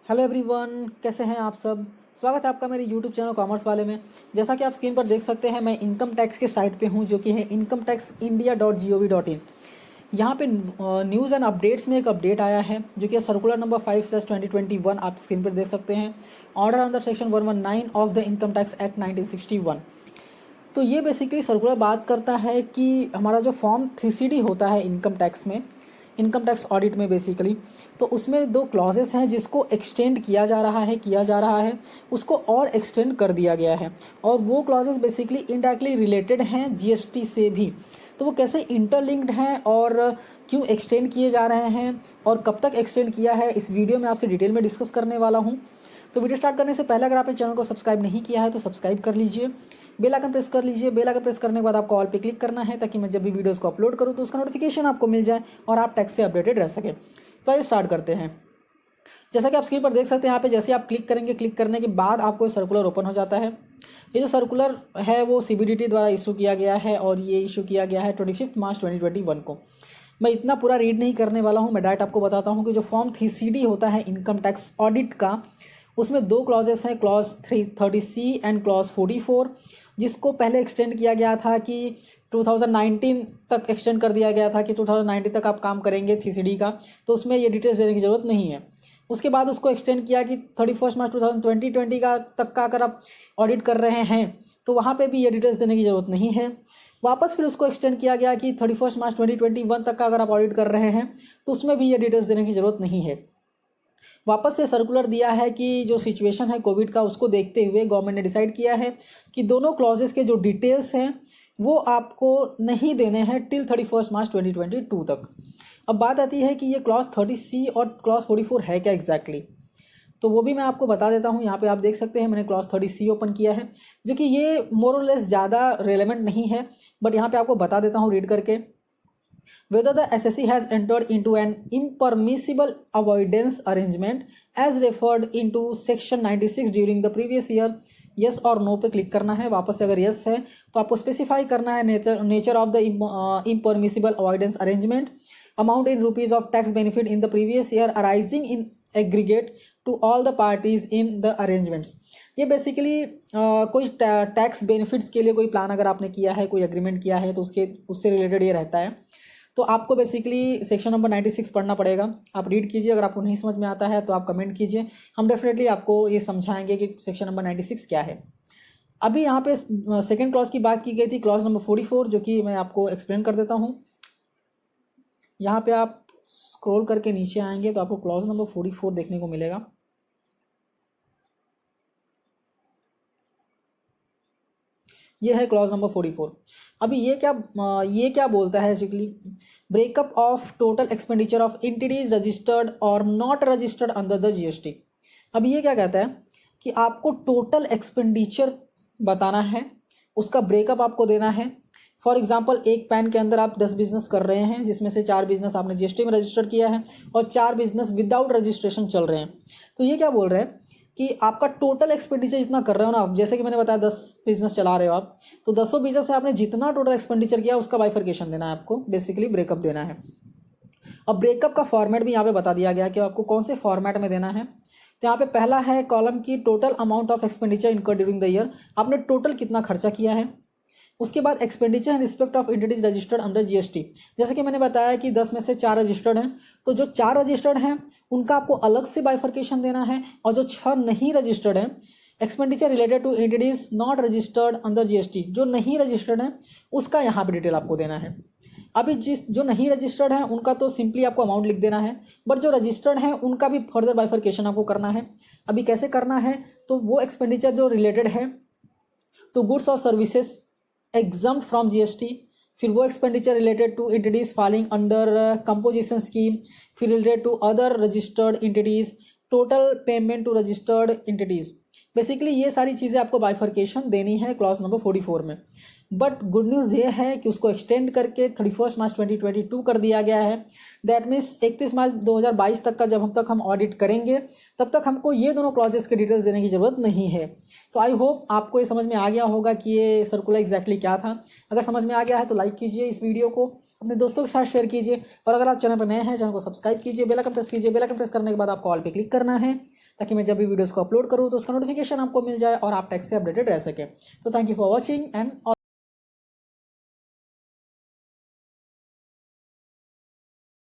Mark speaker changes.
Speaker 1: Hello everyone, कैसे हैं आप सब। स्वागत है आपका मेरे यूट्यूब चैनल कॉमर्स वाले में। जैसा कि आप स्क्रीन पर देख सकते हैं, मैं इनकम टैक्स के साइट पे हूं, जो कि है incometaxindia.gov.in। यहाँ पे न्यूज़ एंड अपडेट्स में एक अपडेट आया है, जो कि सर्कुलर नंबर 5/2021 आप स्क्रीन पर देख सकते हैं। Order under section 119 of the income tax act 1961। तो ये बेसिकली सर्कुलर बात करता है कि हमारा जो फॉर्म 3CD होता है इनकम टैक्स में, इनकम टैक्स ऑडिट में बेसिकली, तो उसमें दो क्लॉजेस हैं जिसको एक्सटेंड किया जा रहा है, उसको और एक्सटेंड कर दिया गया है। और वो क्लॉजेस बेसिकली इनडायरेक्टली रिलेटेड हैं जीएसटी से भी। तो वो कैसे इंटरलिंक्ड हैं और क्यों एक्सटेंड किए जा रहे हैं और कब तक एक्सटेंड किया है, इस वीडियो में आपसे डिटेल में डिस्कस करने वाला हूँ। तो वीडियो स्टार्ट करने से पहले अगर आपने चैनल को सब्सक्राइब नहीं किया है तो सब्सक्राइब कर लीजिए, बेल आइकन प्रेस कर लीजिए। बेल आइकन प्रेस करने के बाद आपको ऑल पे क्लिक करना है, ताकि मैं जब भी वीडियोस को अपलोड करूँ तो उसका नोटिफिकेशन आपको मिल जाए और आप टैक्स से अपडेटेड रह सके। तो आइए स्टार्ट करते हैं। जैसा कि आप स्क्रीन पर देख सकते हैं, यहाँ पे जैसे आप क्लिक करेंगे, क्लिक करने के बाद आपको सर्कुलर ओपन हो जाता है। ये जो सर्कुलर है वो CBDT द्वारा इशू किया गया है और ये इशू किया गया है 25 मार्च 2021 को। मैं इतना पूरा रीड नहीं करने वाला हूँ, मैं डायरेक्ट आपको बताता हूँ कि जो फॉर्म 3CD होता है इनकम टैक्स ऑडिट का, उसमें दो क्लॉजेस हैं, क्लॉज 330C एंड क्लॉज 44, जिसको पहले एक्सटेंड किया गया था कि 2019 तक एक्सटेंड कर दिया गया था कि 2019 तक आप काम करेंगे 3CD का, तो उसमें ये डिटेल्स देने की ज़रूरत नहीं है। उसके बाद उसको एक्सटेंड किया कि 31 मार्च 2020 का तक का अगर आप ऑडिट कर रहे हैं तो वहाँ पे भी ये डिटेल्स देने की ज़रूरत नहीं है। वापस फिर उसको एक्सटेंड किया गया कि 31 मार्च 2021 तक का अगर आप ऑडिट कर रहे हैं तो उसमें भी ये डिटेल्स देने की ज़रूरत नहीं है। वापस से सर्कुलर दिया है कि जो सिचुएशन है कोविड का, उसको देखते हुए गवर्नमेंट ने डिसाइड किया है कि दोनों क्लॉजेस के जो डिटेल्स हैं वो आपको नहीं देने हैं टिल 31 मार्च 2022 तक। अब बात आती है कि ये क्लॉज 30C और क्लॉज 44 है क्या एग्जैक्टली, तो वो भी मैं आपको बता देता हूँ। यहाँ पे आप देख सकते हैं मैंने क्लॉज 30C ओपन किया है, जो कि ये मोर और लेस ज़्यादा रेलेवेंट नहीं है, बट यहाँ पे आपको बता देता हूँ रीड करके। Whether the SSE has entered into an impermissible avoidance arrangement as referred into section 96 during the previous year, yes और no पे क्लिक करना है। वापस से अगर yes है तो आपको स्पेसिफाई करना है nature of the impermissible avoidance arrangement, amount in rupees of tax benefit in the previous year arising in aggregate to all the parties in the arrangements। ये बेसिकली कोई टैक्स बेनिफिट्स के लिए कोई प्लान अगर आपने किया है, कोई एग्रीमेंट किया है, तो उससे रिलेटेड ये रहता है। तो आपको बेसिकली सेक्शन नंबर 96 पढ़ना पड़ेगा। आप रीड कीजिए, अगर आपको नहीं समझ में आता है तो आप कमेंट कीजिए, हम डेफिनेटली आपको ये समझाएंगे कि सेक्शन नंबर 96 क्या है। अभी यहाँ पे सेकेंड क्लॉज की बात की गई थी, क्लॉज नंबर 44, जो कि मैं आपको एक्सप्लेन कर देता हूँ। यहाँ पे आप स्क्रॉल करके नीचे आएंगे तो आपको क्लॉज नंबर 44 देखने को मिलेगा। ये है क्लॉज नंबर 44। अभी ये क्या बोलता है basically, breakup of total expenditure of entities registered और not registered under the GST। अभी ये क्या कहता है कि आपको टोटल एक्सपेंडिचर बताना है, उसका ब्रेकअप आपको देना है। फॉर एग्जाम्पल, एक पैन के अंदर आप 10 बिजनेस कर रहे हैं, जिसमें से 4 बिजनेस आपने GST में रजिस्टर किया है और 4 बिजनेस विदाउट रजिस्ट्रेशन चल रहे हैं। तो ये क्या बोल रहे हैं कि आपका टोटल एक्सपेंडिचर जितना कर रहे हो ना आप, जैसे कि मैंने बताया 10 बिजनेस चला रहे हो आप, तो 10 बिजनेस में आपने जितना टोटल एक्सपेंडिचर किया उसका बाइफर्केशन देना है, आपको बेसिकली ब्रेकअप देना है। अब ब्रेकअप का फॉर्मेट भी यहाँ पे बता दिया गया कि आपको कौन से फॉर्मेट में देना है। तो यहाँ पे पहला है कॉलम की total amount of expenditure incurred during the year, आपने टोटल कितना खर्चा किया है। उसके बाद expenditure in respect of entities registered under GST। जैसे कि मैंने बताया कि 10 में से 4 रजिस्टर्ड हैं, तो जो 4 रजिस्टर्ड हैं उनका आपको अलग से बाइफर्केशन देना है, और जो 6 नहीं रजिस्टर्ड हैं, expenditure related to entities not registered under GST, जो नहीं रजिस्टर्ड हैं उसका यहाँ पे डिटेल आपको देना है। अभी जो नहीं रजिस्टर्ड है उनका तो सिंपली आपको अमाउंट लिख देना है, बट जो रजिस्टर्ड है उनका भी फर्दर बाइफर्केशन आपको करना है। अभी कैसे करना है, तो वो एक्सपेंडिचर जो रिलेटेड है तो गुड्स और सर्विसेज exempt फ्रॉम GST, फिर वो expenditure related to entities falling under composition scheme, फिर related to other registered entities, total payment to registered entities. Basically ये सारी चीज़ें आपको बाइफर्केशन देनी है क्लॉज नंबर 44 में। बट गुड न्यूज़ ये है कि उसको एक्सटेंड करके 31 मार्च 2022 कर दिया गया है। दैट मीन्स 31 मार्च 2022 तक का जब हम ऑडिट करेंगे तब तक हमको ये दोनों क्लॉजेस के डिटेल्स देने की ज़रूरत नहीं है। तो आई होप आपको ये समझ में आ गया होगा कि ये सर्कुलर एग्जैक्टली क्या था। अगर समझ में आ गया है तो लाइक कीजिए, इस वीडियो को अपने दोस्तों के साथ शेयर कीजिए, और अगर आप चैनल पर नए हैं चैनल को सब्सक्राइब कीजिए, बेल आइकन प्रेस कीजिए। बेल आइकन प्रेस करने के बाद आपको ऑल पे क्लिक करना है, ताकि मैं जब भी वीडियोज़ को अपलोड करूँ तो उसका नोटिफिकेशन आपको मिल जाए और आप टैक्स से अपडेटेड रह सकें। तो thank you for watching and